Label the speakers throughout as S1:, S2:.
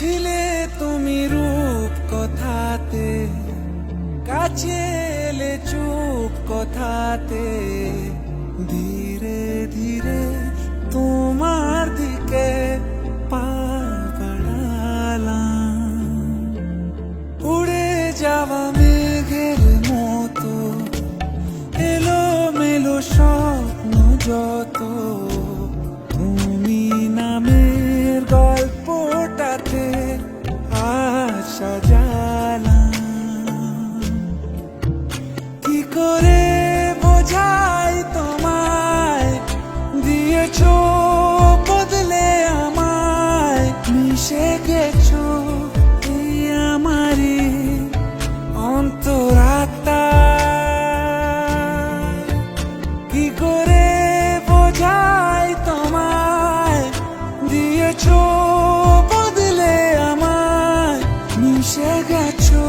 S1: ছিলে তুমি রূপ কথাতে, কাছে এলে চুপ কথাতে, ধীরে ধীরে তোমার দিকে পা বাড়ালাম। উড়ে যাওয়া মেঘের মতো এলো মেলো স্বপ্ন যত, তুমি নামের গল্পটাতে আজ সাজালাম। কি করে বোঝাই তোমায়, দিয়েছো বদলে আমায়, মিশে গেছো এই আমারই অন্তরাত্মায়। কি করে বোঝাই তোমায়, দিয়েছো বদলে আমায়, মিশে গেছো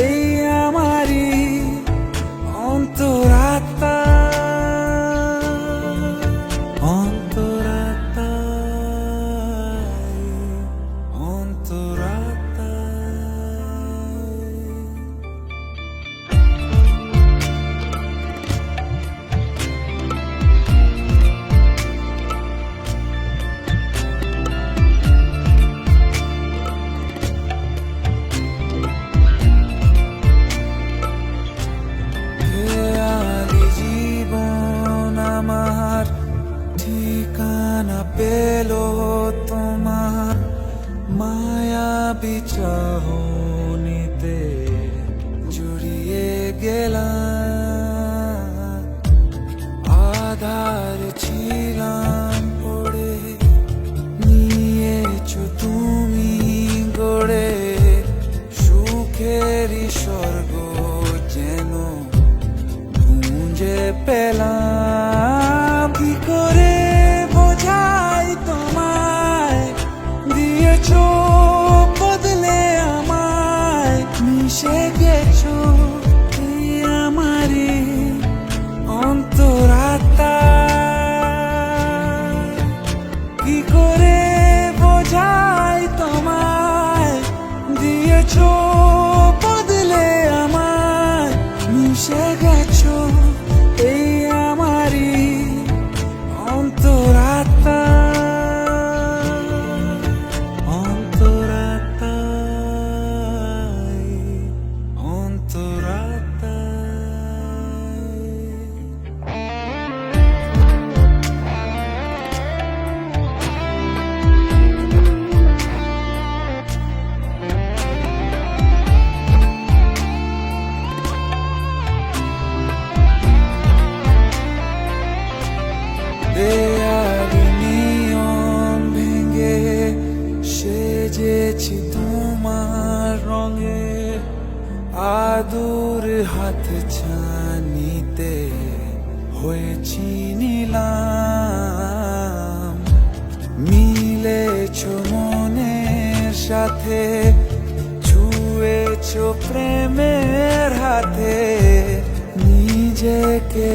S1: এই আমারই অন্তরাত্মা। আমার ঠিকানা পেলো তোমার মায়াবী চাহনিতে, জড়িয়ে গেলাম। আধার ছিলাম পড়ে, নিয়েছো তুমি গড়ে সুখেরই স্বর্গ যেন খুঁজে পেলাম। কি করে বোঝাই তোমায়, দিয়েছো বদলে আমায়, মিশে গেছো এই আমারই অন্তরাত্মায়। কি করে বোঝাই তোমায়, দিয়েছো বদলে আমায়, মিশে গেছো এই আমারই অন্তরাত্মা। দেয়ালে নিয়ম ভেঙে সেজেছি তোমার রঙে, আদুর হাত ছানিতে হয়েছি নিলাম। মিলেছো মনের সাথে, ছুঁয়েছো প্রেমের হাতে, নিজেকে